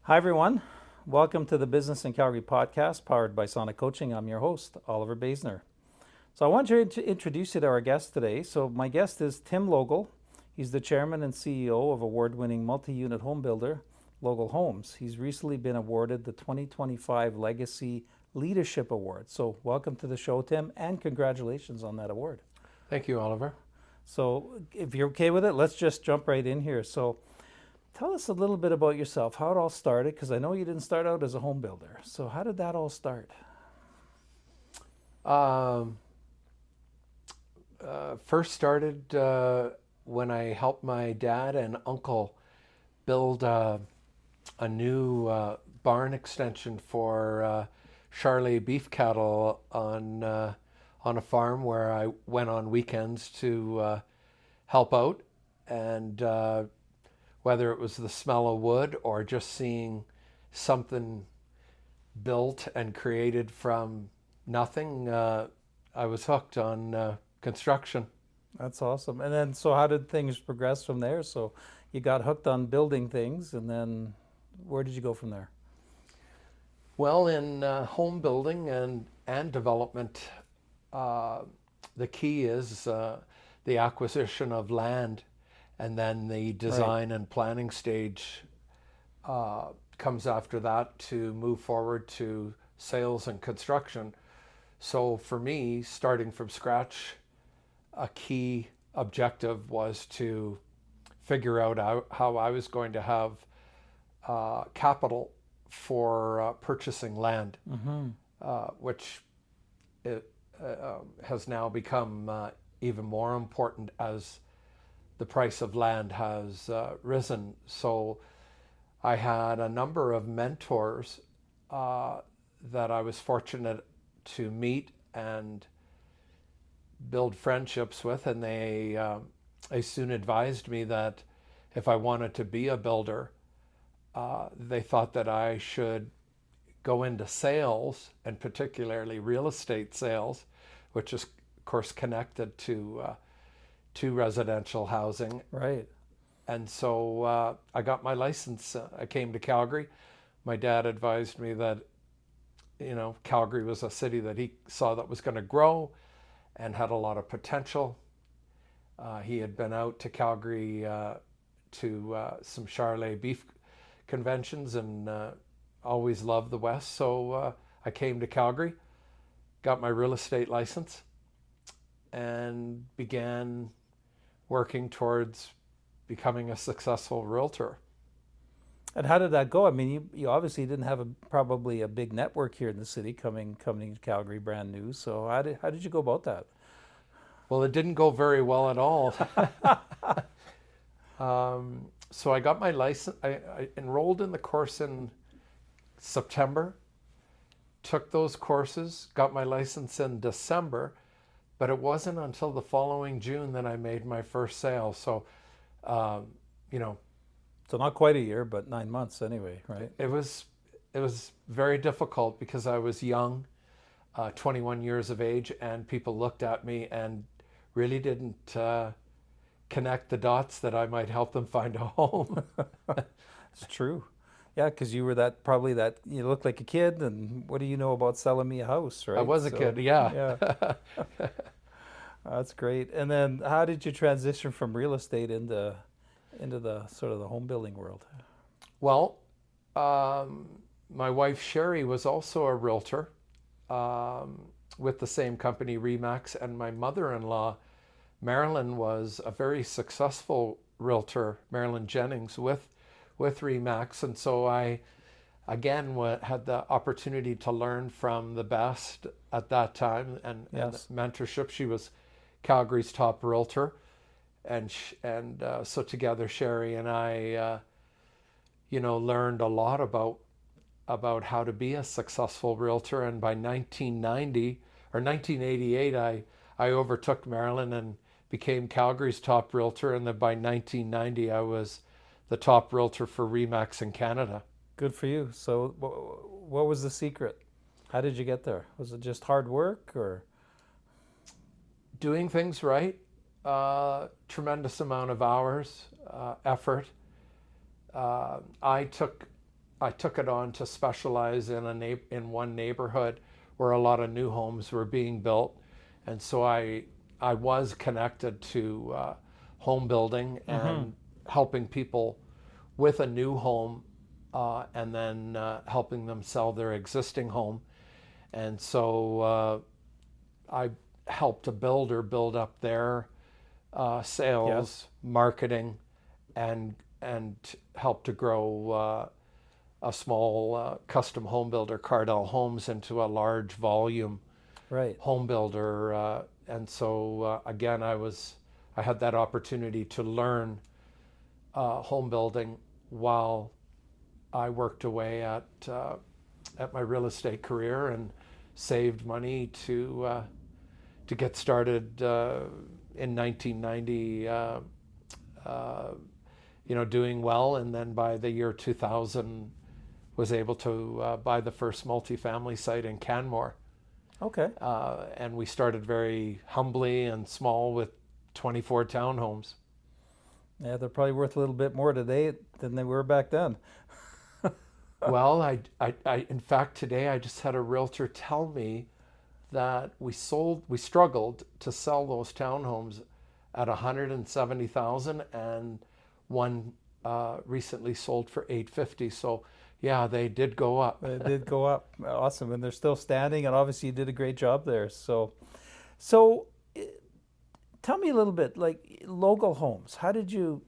Hi, everyone. Welcome to the Business in Calgary podcast powered by Sonic Coaching. I'm your host, Oliver Basner. So, I want to introduce you to our guest today. So, my guest is Tim Logel. He's the chairman and CEO of award winning multi unit home builder, Logel Homes. He's recently been awarded the 2025 Legacy Leadership Award. So, welcome to the show, Tim, and congratulations on that award. Thank you, Oliver. So, if you're okay with it, let's just jump right in here. So, tell us a little bit about yourself, how it all started, because I know you didn't start out as a home builder. So how did that all start? Um, First started when I helped my dad and uncle build a new barn extension for Charolais beef cattle on a farm where I went on weekends to help out. And whether it was the smell of wood or just seeing something built and created from nothing, I was hooked on construction. That's awesome. And then, so how did things progress from there? So you got hooked on building things, and then where did you go from there? Well, in home building and development, uh, the key is the acquisition of land, and then the Right. design and planning stage uh, comes after that to move forward to sales and construction. So for me, starting from scratch, a key objective was to figure out how I was going to have capital for purchasing land, Mm-hmm. which it, has now become even more important as the price of land has risen. So I had a number of mentors uh, that I was fortunate to meet and build friendships with, and they soon advised me that if I wanted to be a builder, they thought that I should go into sales, and particularly real estate sales, which is of course connected to residential housing. Right. And so I got my license. I came to Calgary. My dad advised me that Calgary was a city that he saw that was going to grow and had a lot of potential. He had been out to Calgary to some Charolais beef conventions and always loved the West. So I came to Calgary, got my real estate license, and began working towards becoming a successful realtor. And how did that go? I mean, you obviously didn't have probably a big network here in the city coming to Calgary brand new. So how did you go about that? Well, it didn't go very well at all. So I got my license. I enrolled in the course in September, took those courses, got my license in December, but it wasn't until the following June that I made my first sale. So, um, you know, So not quite a year, but 9 months anyway, right? it was very difficult because I was young, 21 years of age, and people looked at me and really didn't connect the dots that I might help them find a home. It's true. Yeah, because you were probably that you looked like a kid, and what do you know about selling me a house, I right? was a So, kid, yeah. yeah, that's great. And then, how did you transition from real estate into the sort of the home building world? Well, um, my wife Sherry was also a realtor um, with the same company, Remax, and my mother-in-law Marilyn was a very successful realtor, Marilyn Jennings, with Remax, and so I again had the opportunity to learn from the best at that time and Yes. mentorship. She was Calgary's top realtor, and so together Sherry and I, learned a lot about how to be a successful realtor. And by 1990 or 1988, I overtook Marilyn and became Calgary's top realtor. And then by 1990, I was the top realtor for Remax in Canada. Good for you. So, what was the secret? How did you get there? Was it just hard work, or? Doing things right, tremendous amount of hours, effort. I took I took it on to specialize in one neighborhood where a lot of new homes were being built, and so I was connected to home building and helping people with a new home, and then helping them sell their existing home. And so I helped a builder build up their sales, marketing, and helped to grow a small custom home builder, Logel Homes, into a large volume home builder. And so again, I had that opportunity to learn home building while I worked away at my real estate career, and saved money to get started in 1990. Doing well, and then by the year 2000, was able to buy the first multifamily site in Canmore. Okay. And we started very humbly and small with 24 townhomes. Yeah, they're probably worth a little bit more today than they were back then. Well, I in fact, today I just had a realtor tell me that we struggled to sell those townhomes at $170,000, and one recently sold for $850. So yeah, they did go up. They did go up. Awesome. And they're still standing, and obviously you did a great job there. So tell me a little bit, like Logel Homes, how did you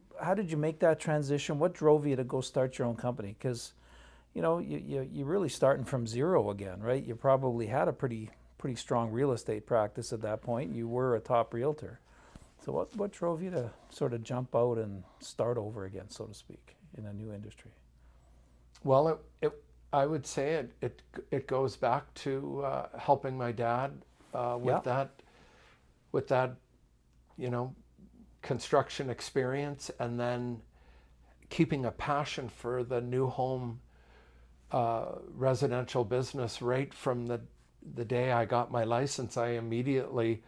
make that transition? What drove you to go start your own company? Because you're really starting from zero again, right? You probably had a pretty strong real estate practice at that point. You were a top realtor. So what drove you to sort of jump out and start over again, so to speak, in a new industry? Well, I would say it goes back to helping my dad with that construction experience, and then keeping a passion for the new home residential business. Right from the day I got my license, I immediately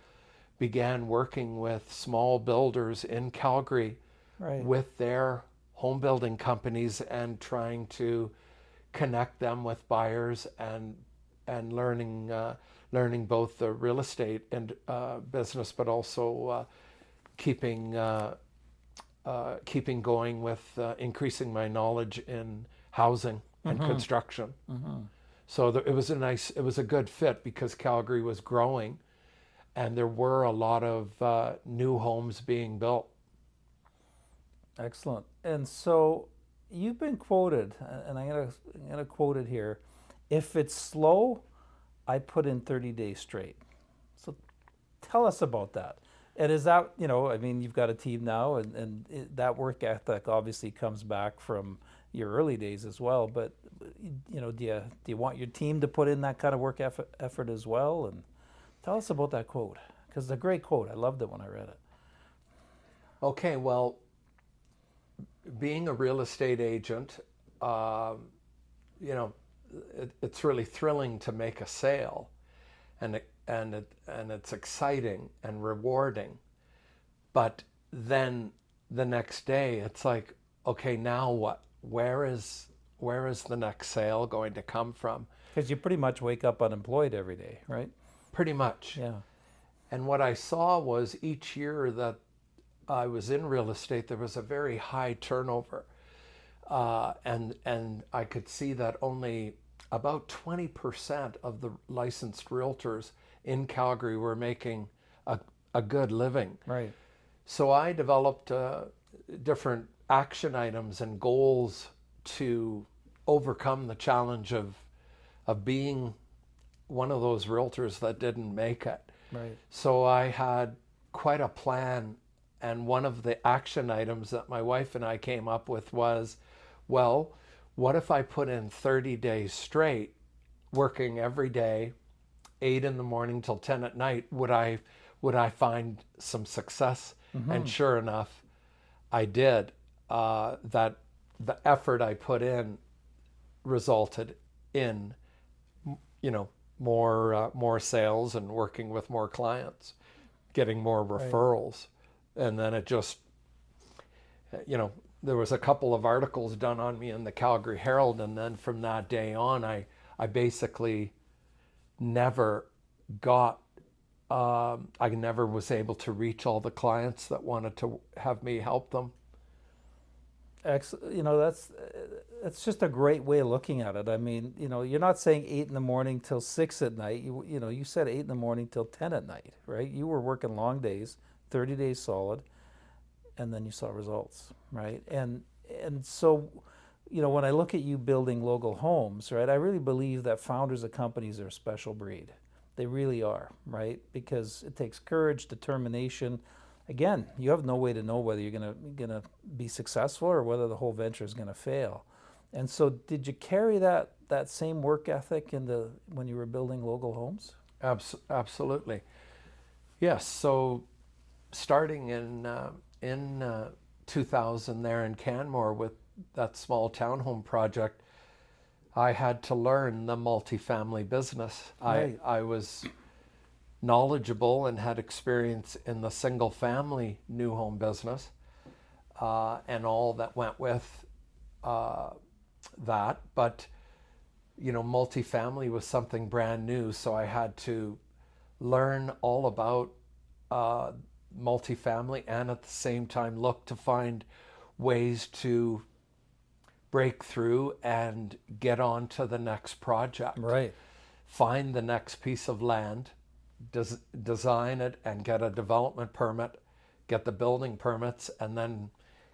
began working with small builders in Calgary with their home building companies, and trying to connect them with buyers, and learning both the real estate and business, but also keeping going with increasing my knowledge in housing and construction. So it was a good fit, because Calgary was growing, and there were a lot of new homes being built. Excellent. And so you've been quoted, and I'm gonna quote it here: "If it's slow, I put in 30 days straight." So tell us about that. And is that, you've got a team now, and that work ethic obviously comes back from your early days as well. But do you want your team to put in that kind of work effort as well? And tell us about that quote, because it's a great quote. I loved it when I read it. Okay, well, being a real estate agent, it's really thrilling to make a sale, and it's exciting and rewarding. But then the next day, it's like, okay, now what? Where is the next sale going to come from? Because you pretty much wake up unemployed every day, right? Pretty much. Yeah. And what I saw was, each year that I was in real estate, there was a very high turnover. And I could see that only about 20% of the licensed realtors in Calgary were making a good living. Right. So I developed different action items and goals to overcome the challenge of being one of those realtors that didn't make it. Right. So I had quite a plan, and one of the action items that my wife and I came up with was, well, what if I put in 30 days straight, working every day, 8 in the morning till 10 at night, would I find some success? And sure enough, I did. That the effort I put in resulted in, more sales, and working with more clients, getting more referrals. And then it just, there was a couple of articles done on me in the Calgary Herald, and then from that day on, I basically never got, I never was able to reach all the clients that wanted to have me help them. You know, that's just a great way of looking at it. I mean, you know, you're not saying 8 in the morning till 6 at night. You know, you said 8 in the morning till 10 at night, right? You were working long days, 30 days solid, and then you saw results, right? And so, you know, when I look at you building Logel Homes, right, I really believe that founders of companies are a special breed. They really are, right? Because it takes courage, determination. Again, you have no way to know whether you're gonna be successful or whether the whole venture is gonna fail. And so, did you carry that same work ethic into when you were building Logel Homes? Absolutely, yes. So, starting in 2000 there in Canmore with that small townhome project, I had to learn the multifamily business. Right. I was knowledgeable and had experience in the single family new home business, and all that went with that. But, you know, multifamily was something brand new, so I had to learn all about multifamily, and at the same time look to find ways to break through and get on to the next project. Right. Find the next piece of land, design it, and get a development permit, get the building permits, and then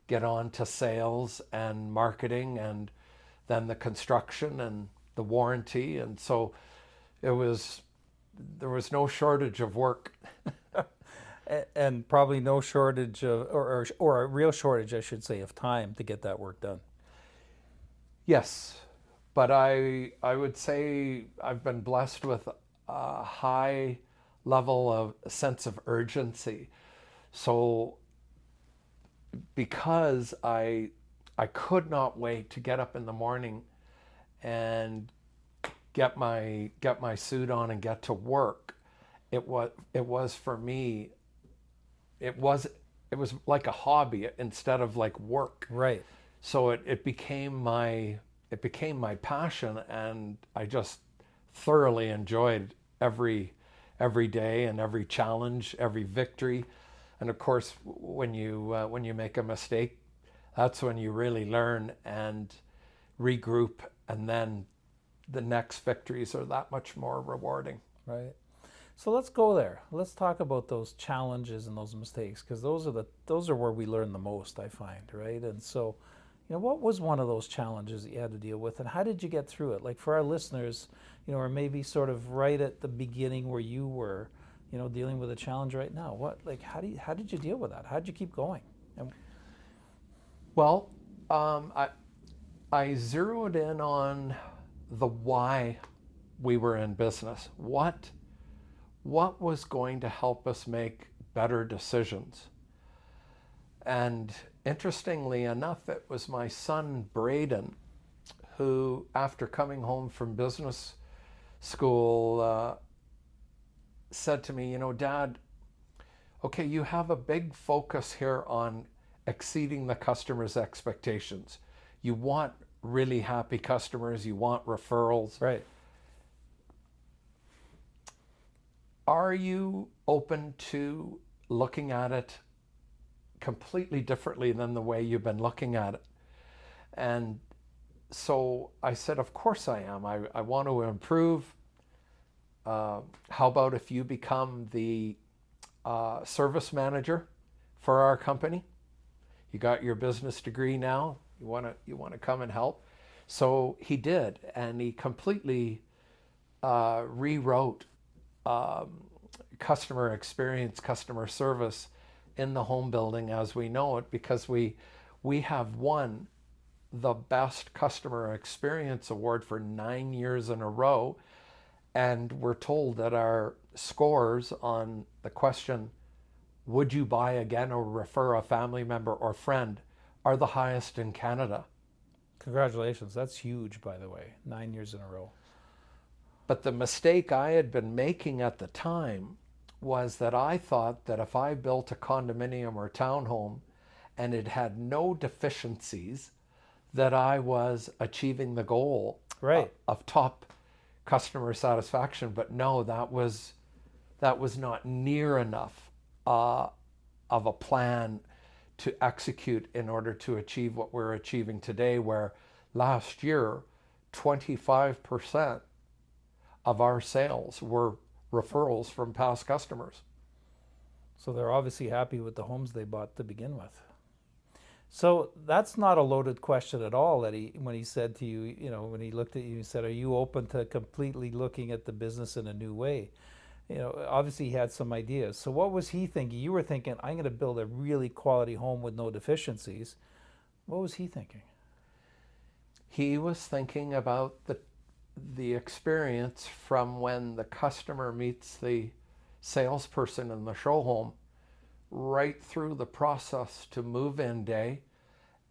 get on to sales and marketing, and then the construction and the warranty. And so there was no shortage of work. And probably no shortage of, or a real shortage, I should say, of time to get that work done. Yes, but I would say I've been blessed with a high level of sense of urgency. So because I could not wait to get up in the morning and get my suit on and get to work, it was for me, it was like a hobby instead of like work. Right. So it became my passion, and I just thoroughly enjoyed every day and every challenge, every victory. And of course, when you make a mistake, that's when you really learn and regroup, and then the next victories are that much more rewarding. Right. So let's go there. Let's talk about those challenges and those mistakes, because those are where we learn the most, I find, right? And so, you know, what was one of those challenges that you had to deal with, and how did you get through it? Like for our listeners, you know, or maybe sort of right at the beginning where you were, you know, dealing with a challenge right now. How did you deal with that? How did you keep going? And Well, I zeroed in on the why we were in business. What was going to help us make better decisions? And interestingly enough, it was my son Braden who, after coming home from business school, said to me, you know, Dad, okay, you have a big focus here on exceeding the customer's expectations. You want really happy customers, you want referrals. right. Are you open to looking at it completely differently than the way you've been looking at it? And so I said, of course I am. I want to improve. How about if you become the service manager for our company? You got your business degree now. You want to come and help? So he did, and he completely rewrote customer experience, customer service in the home building as we know it, because we have won the best customer experience award for 9 years in a row, and we're told that our scores on the question, would you buy again or refer a family member or friend, are the highest in Canada. Congratulations. That's huge, by the way. 9 years in a row. But the mistake I had been making at the time was that I thought that if I built a condominium or townhome and it had no deficiencies, that I was achieving the goal Right. of top customer satisfaction. But no, that was not near enough of a plan to execute in order to achieve what we're achieving today, where last year 25% of our sales were referrals from past customers. So they're obviously happy with the homes they bought to begin with. So that's not a loaded question at all, that when he said to you, when he looked at you and said, are you open to completely looking at the business in a new way? Obviously he had some ideas. So what was he thinking? You were thinking, I'm going to build a really quality home with no deficiencies. What was he thinking? He was thinking about the experience from when the customer meets the salesperson in the show home, right through the process to move-in day,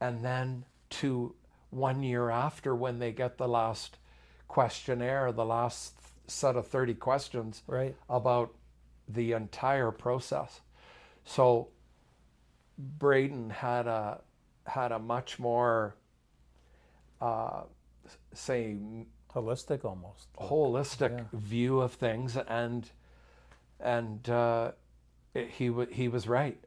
and then to 1 year after, when they get the last questionnaire, the last set of 30 questions, right, about the entire process. So Braden had a much more say holistic, almost holistic view of things, and he was right.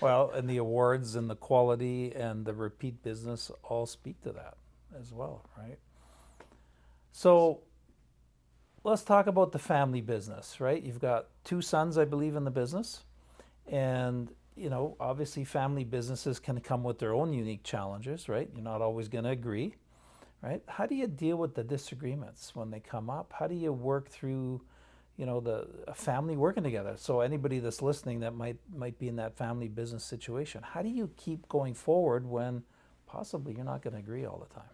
Well, and the awards and the quality and the repeat business all speak to that as well, right? So let's talk about the family business, right? You've got 2 sons, I believe, in the business, and obviously family businesses can come with their own unique challenges, right? You're not always going to agree, right? How do you deal with the disagreements when they come up? How do you work through the family working together? So anybody that's listening that might be in that family business situation, how do you keep going forward when possibly you're not going to agree all the time?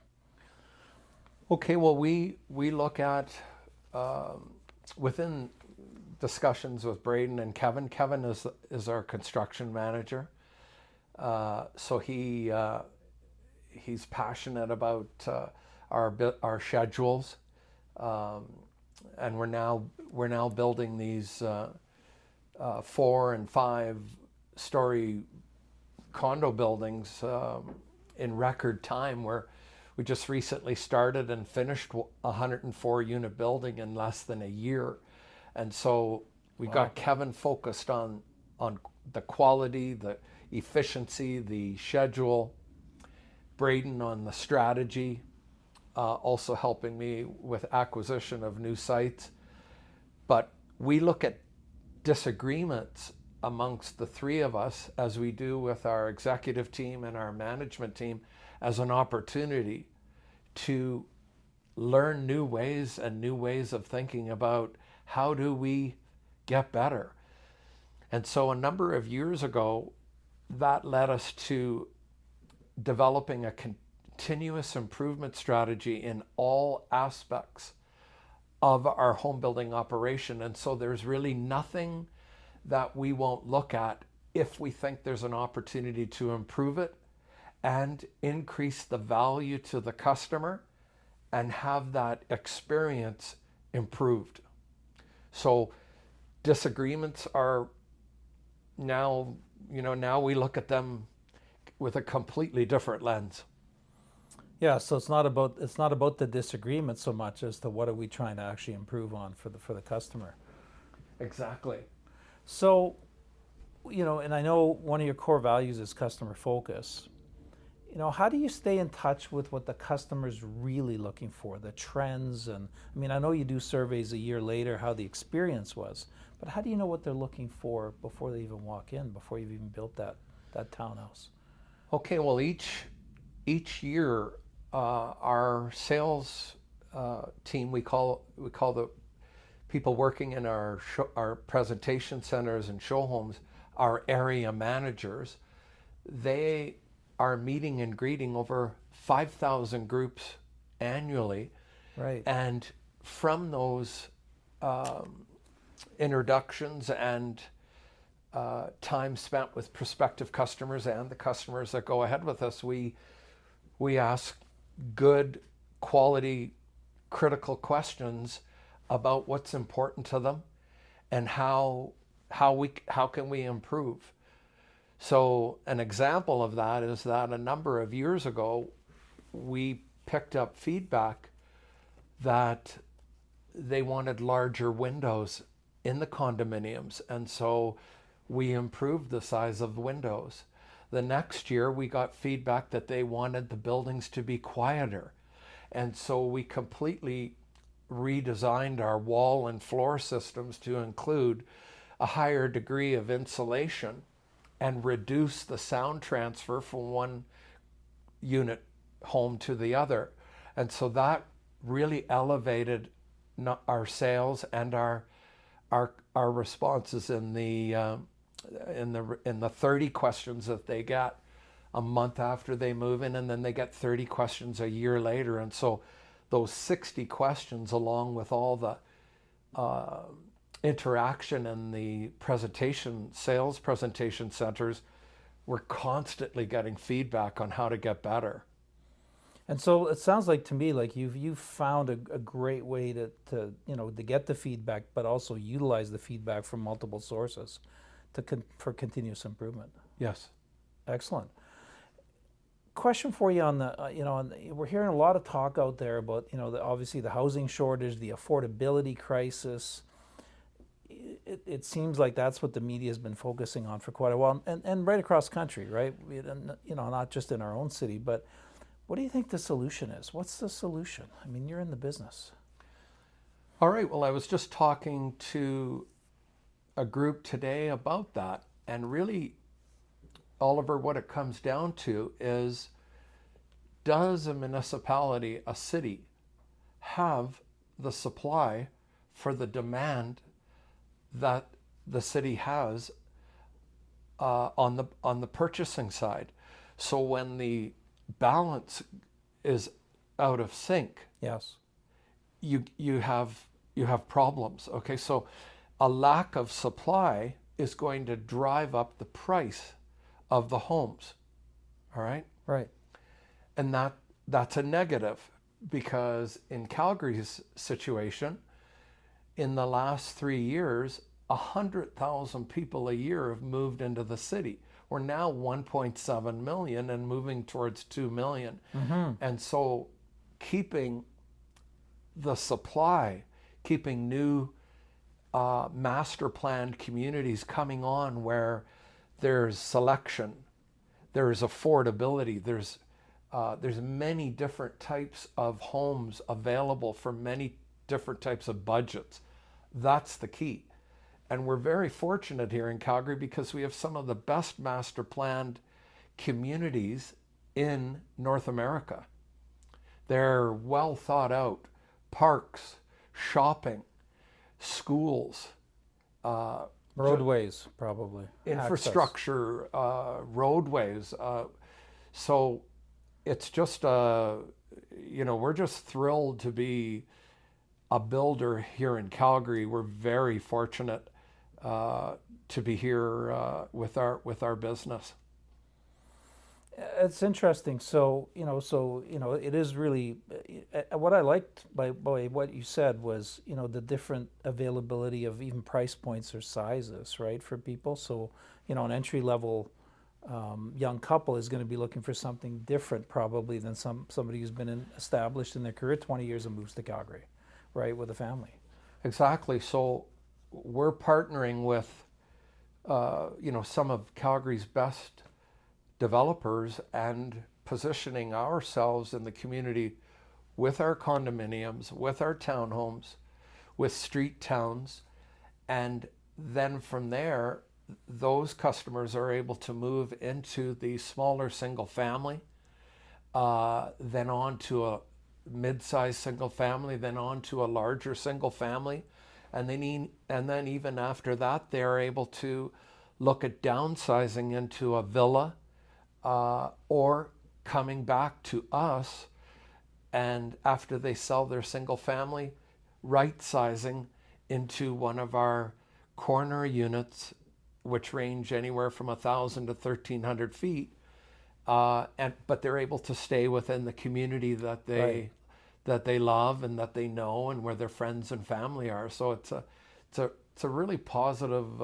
Okay, well, we look at within discussions with Braden and Kevin. Kevin is our construction manager, so he's passionate about our schedules. And we're now building these 4 and 5 story condo buildings in record time, where we just recently started and finished a 104 unit building in less than a year. And so we got Kevin focused on the quality, the efficiency, the schedule, Braden on the strategy, also helping me with acquisition of new sites. But we look at disagreements amongst the 3 of us, as we do with our executive team and our management team, as an opportunity to learn new ways and new ways of thinking about how do we get better. And so a number of years ago, that led us to developing a continuous improvement strategy in all aspects of our home building operation. And so there's really nothing that we won't look at if we think there's an opportunity to improve it and increase the value to the customer and have that experience improved. So disagreements are now we look at them with a completely different lens. Yeah, so it's not about the disagreement so much as to what are we trying to actually improve on for the customer. Exactly. So, and I know one of your core values is customer focus. How do you stay in touch with what the customer's really looking for, the trends? And I know you do surveys a year later, how the experience was, but how do you know what they're looking for before they even walk in, before you've even built that townhouse? Okay, well, each year, our sales team, we call the people working in our presentation centers and show homes, our area managers. They are meeting and greeting over 5,000 groups annually. Right. And from those introductions and time spent with prospective customers and the customers that go ahead with us, we ask good quality critical questions about what's important to them and how can we improve. So an example of that is that a number of years ago, we picked up feedback that they wanted larger windows in the condominiums. And so we improved the size of the windows. The next year, we got feedback that they wanted the buildings to be quieter. And so we completely redesigned our wall and floor systems to include a higher degree of insulation and reduce the sound transfer from one unit home to the other. And so that really elevated our sales and our responses in the 30 questions that they get a month after they move in, and then they get 30 questions a year later. And so those 60 questions, along with all the interaction in the sales presentation centers, we're constantly getting feedback on how to get better. And so it sounds like to me like you've found a great way to get the feedback, but also utilize the feedback from multiple sources for continuous improvement. Yes. Excellent. Question for you on we're hearing a lot of talk out there about obviously the housing shortage, the affordability crisis. It seems like that's what the media has been focusing on for quite a while, and right across country, right? Not just in our own city, but what do you think the solution is? What's the solution? I mean, you're in the business. All right. Well, I was just talking to a group today about that, and really, Oliver, what it comes down to is, does a municipality, a city, have the supply for the demand that the city has on the purchasing side? So when the balance is out of sync, yes, you have problems. Okay, so a lack of supply is going to drive up the price of the homes. All right? Right. And that's a negative, because in Calgary's situation, in the last 3 years, 100,000 people a year have moved into the city. We're now 1.7 million and moving towards 2 million. Mm-hmm. And so keeping the supply, keeping new master planned communities coming on where there's selection, there's affordability, there's many different types of homes available for many different types of budgets. That's the key. And we're very fortunate here in Calgary because we have some of the best master planned communities in North America. They're well thought out. Parks, shopping, schools, roadways, probably. Infrastructure, roadways. So it's just, we're just thrilled to be a builder here in Calgary. We're very fortunate to be here with our business. It's interesting. So it is really what I liked by what you said was the different availability of even price points or sizes, right, for people. So an entry level young couple is going to be looking for something different probably than somebody who's been established in their career 20 years and moves to Calgary, right, with a family. Exactly. So we're partnering with some of Calgary's best developers and positioning ourselves in the community with our condominiums, with our townhomes, with street towns, and then from there those customers are able to move into the smaller single family, then on to a mid-sized single family, then on to a larger single family, and then even after that they're able to look at downsizing into a villa, or coming back to us, and after they sell their single family, right-sizing into one of our corner units, which range anywhere from 1,000 to 1,300 feet, but they're able to stay within the community that they love and that they know, and where their friends and family are. So it's a really positive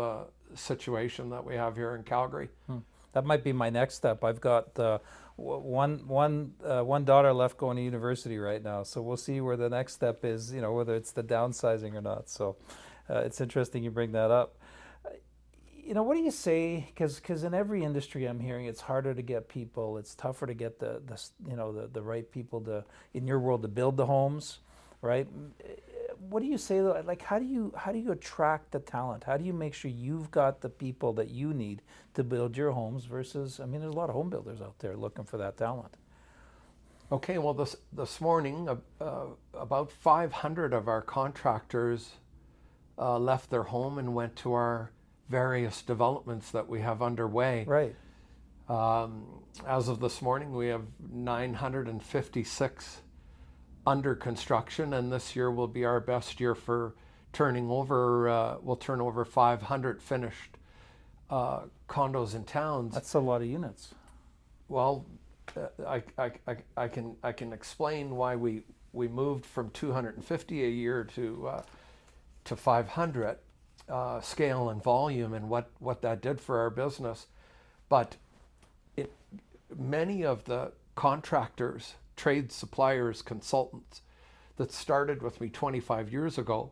situation that we have here in Calgary. That might be my next step. I've got one daughter left going to university right now, so we'll see where the next step is. Whether it's the downsizing or not. So it's interesting you bring that up. What do you say? Because in every industry I'm hearing it's harder to get people. It's tougher to get the right people in your world to build the homes, right? What do you say though? Like, how do you attract the talent? How do you make sure you've got the people that you need to build your homes versus, there's a lot of home builders out there looking for that talent. Okay, well, this morning, about 500 of our contractors left their home and went to our various developments that we have underway. Right. As of this morning, we have 956 under construction, and this year will be our best year for turning over. We'll turn over 500 finished condos and towns. That's a lot of units. Well, I can explain why we moved from 250 a year to 500 scale and volume, and what that did for our business. But many of the contractors, trade suppliers, consultants that started with me 25 years ago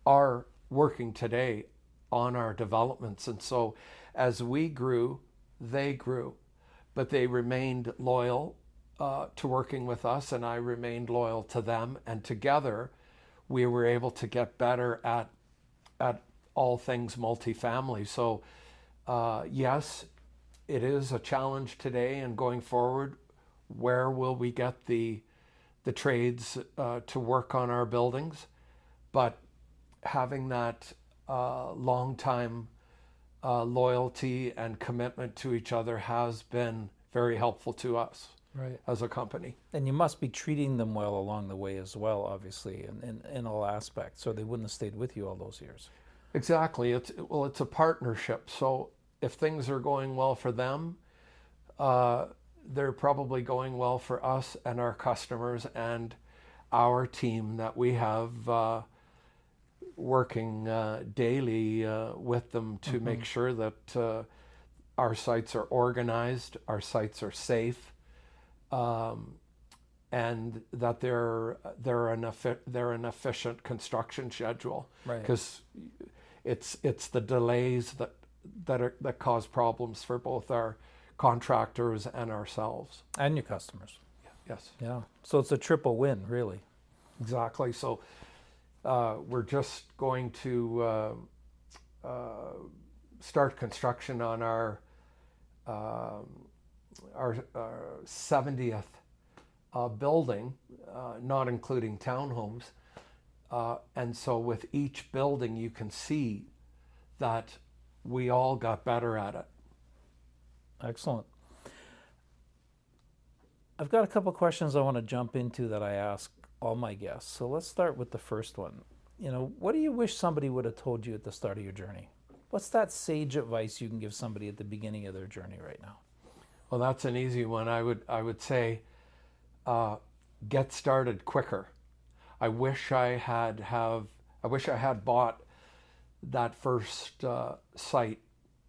are working today on our developments. And so as we grew, they grew, but they remained loyal to working with us, and I remained loyal to them. And together we were able to get better at all things multifamily. So yes, it is a challenge today and going forward. Where will we get the trades to work on our buildings? But having that long time loyalty and commitment to each other has been very helpful to us, right, as a company. And you must be treating them well along the way as well, obviously, in all aspects, or they wouldn't have stayed with you all those years. Exactly. It's a partnership. So if things are going well for them, they're probably going well for us and our customers and our team that we have working daily with them to make sure that our sites are organized, our sites are safe, and that they're an efficient construction schedule. Right. Because it's the delays that cause problems for both our contractors and ourselves. And your customers. Yes. Yeah. So it's a triple win, really. Exactly. So we're just going to start construction on our 70th building, not including townhomes. And so with each building, you can see that we all got better at it. Excellent. I've got a couple of questions I want to jump into that I ask all my guests. So let's start with the first one. What do you wish somebody would have told you at the start of your journey? What's that sage advice you can give somebody at the beginning of their journey right now? Well, that's an easy one. I would say, get started quicker. I wish I had bought that first site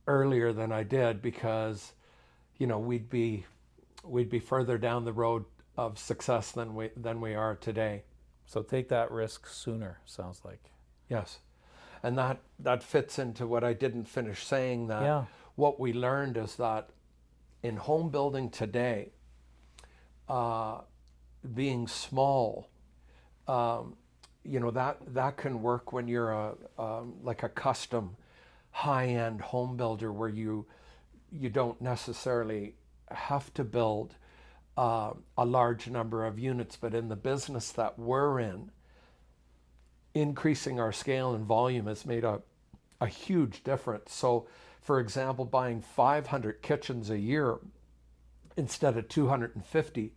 earlier than I did, because we'd be further down the road of success than we are today. So take that risk sooner, sounds like. Yes. And that fits into what I didn't finish saying, that Yeah. What we learned is that in home building today, being small, that can work when you're like a custom high-end home builder, where you don't necessarily have to build a large number of units. But in the business that we're in, increasing our scale and volume has made a huge difference. So, for example, buying 500 kitchens a year instead of 250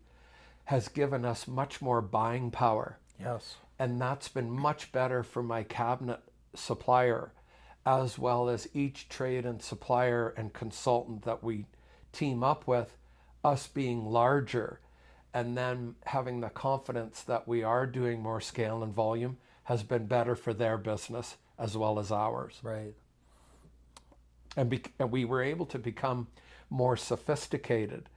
has given us much more buying power. Yes. And that's been much better for my cabinet supplier, as well as each trade and supplier and consultant that we team up with, us being larger and then having the confidence that we are doing more scale and volume has been better for their business as well as ours. Right. And we were able to become more sophisticated.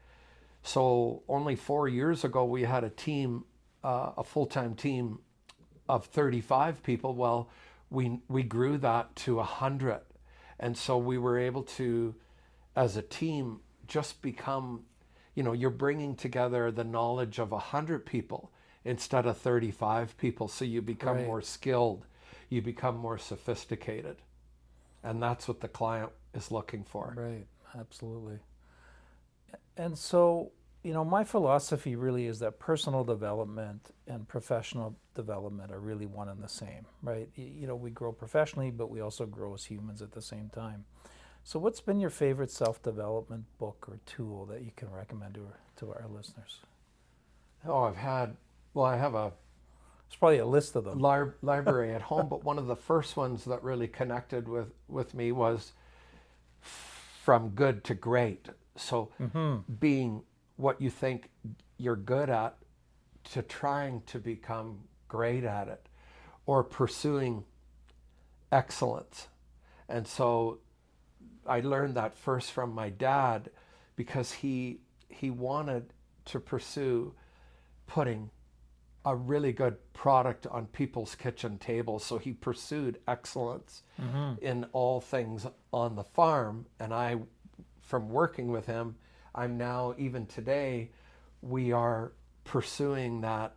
So only 4 years ago, we had a team, a full-time team of 35 people. Well, we grew that to 100. And so we were able to, as a team, just become, you're bringing together the knowledge of 100 people instead of 35 people. So you become Right. more skilled, you become more sophisticated. And that's what the client is looking for. Right. Absolutely. And so, my philosophy really is that personal development and professional development are really one and the same, right? We grow professionally, but we also grow as humans at the same time. So what's been your favorite self-development book or tool that you can recommend to our listeners? Oh, I have a There's probably a list of them. library at home, but one of the first ones that really connected with me was From Good to Great. So being what you think you're good at to trying to become great at it, or pursuing excellence. And so I learned that first from my dad, because he wanted to pursue putting a really good product on people's kitchen tables. So he pursued excellence in all things on the farm. And from working with him, I'm now, even today, we are pursuing that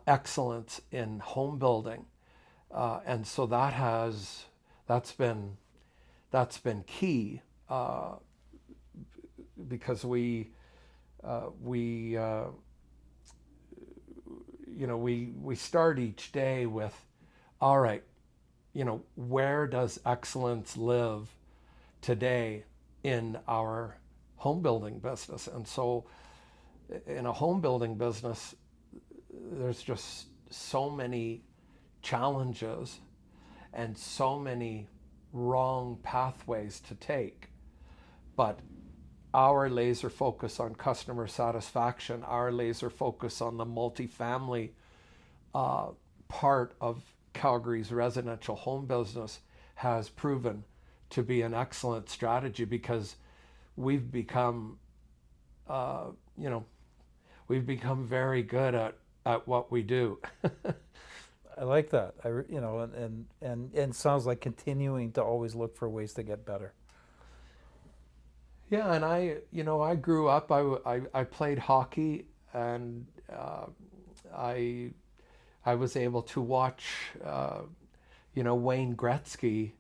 excellence in home building. And so that's been key, because we start each day with, all right, where does excellence live today in our home building business? And so in a home building business, there's just so many challenges and so many wrong pathways to take. But our laser focus on customer satisfaction, our laser focus on the multifamily part of Calgary's residential home business has proven to be an excellent strategy, because we've become very good at what we do. I like that. And it sounds like continuing to always look for ways to get better. Yeah, and I grew up. I played hockey, and I was able to watch Wayne Gretzky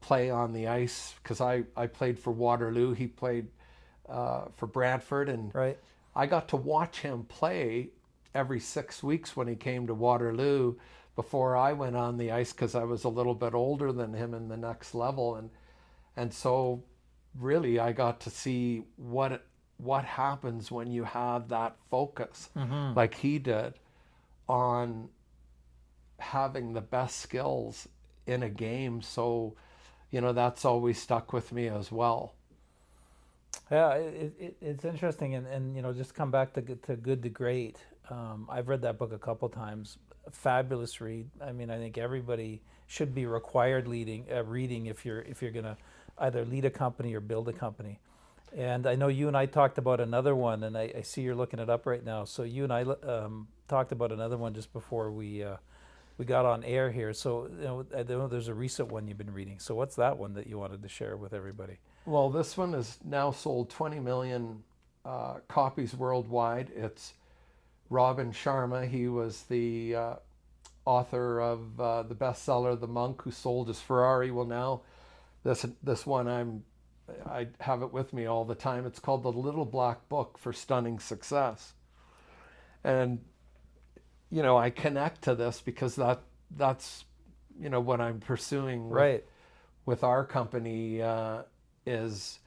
play on the ice, because I played for Waterloo. He played for Brantford, and Right. I got to watch him play every 6 weeks when he came to Waterloo before I went on the ice, because I was a little bit older than him in the next level, and so really I got to see what happens when you have that focus, like he did, on having the best skills in a game. So that's always stuck with me as well. Yeah, it's interesting, and just come back to Good to Great. I've read that book a couple times. Fabulous read. I mean, I think everybody should be required reading if you're gonna either lead a company or build a company. And I know you and I talked about another one, and I see you're looking it up right now. So you and I talked about another one just before we got on air here. So I know there's a recent one you've been reading. So what's that one that you wanted to share with everybody? Well, this one has now sold 20 million copies worldwide. It's Robin Sharma. He was the author of the bestseller The Monk Who Sold His Ferrari. Well, now this one I have it with me all the time. It's called The Little Black Book for Stunning Success. And I connect to this because that's what I'm pursuing with our company, is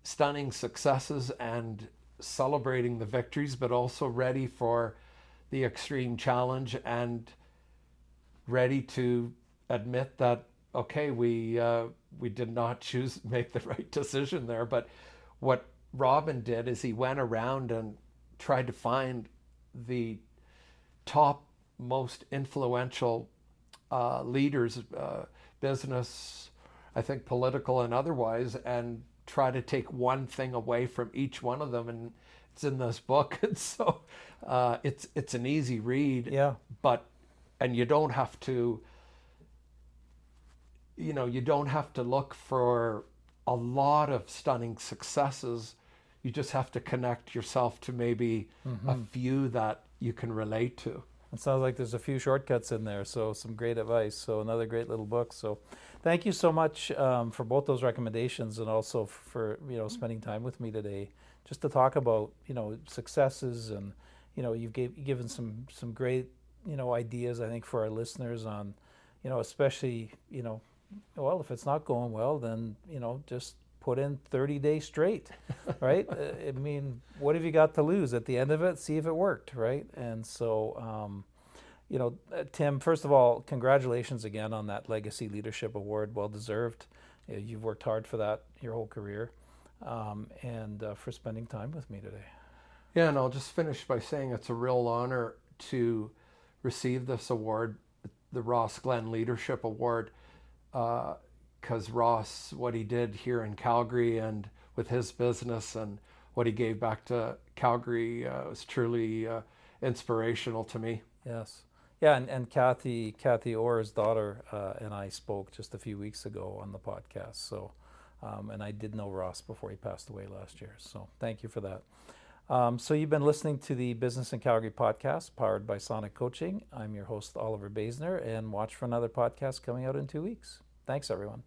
stunning successes and celebrating the victories, but also ready for the extreme challenge and ready to admit that, okay, we did not make the right decision there. But what Robin did is he went around and tried to find the top most influential leaders, business I think political and otherwise, and try to take one thing away from each one of them. And it's in this book. And so it's an easy read, Yeah. and you don't have to, you don't have to look for a lot of stunning successes. You just have to connect yourself to maybe a few that you can relate to. It sounds like there's a few shortcuts in there, so some great advice. So another great little book. So thank you so much for both those recommendations, and also for spending time with me today, just to talk about successes, and you've given some great ideas, I think, for our listeners on especially well, if it's not going well, then just put in 30 days straight, right? I mean, what have you got to lose at the end of it? See if it worked, right? And so, Tim, first of all, congratulations again on that Legacy Leadership Award. Well deserved. You've worked hard for that your whole career, and for spending time with me today. Yeah, and I'll just finish by saying it's a real honor to receive this award, the Ross Glenn Leadership Award, because Ross, what he did here in Calgary and with his business and what he gave back to Calgary was truly inspirational to me. Yes. Yeah, and Kathy Orr's daughter and I spoke just a few weeks ago on the podcast. So, and I did know Ross before he passed away last year. So thank you for that. So you've been listening to the Business in Calgary podcast, powered by Sonic Coaching. I'm your host, Oliver Basner, and watch for another podcast coming out in 2 weeks. Thanks, everyone.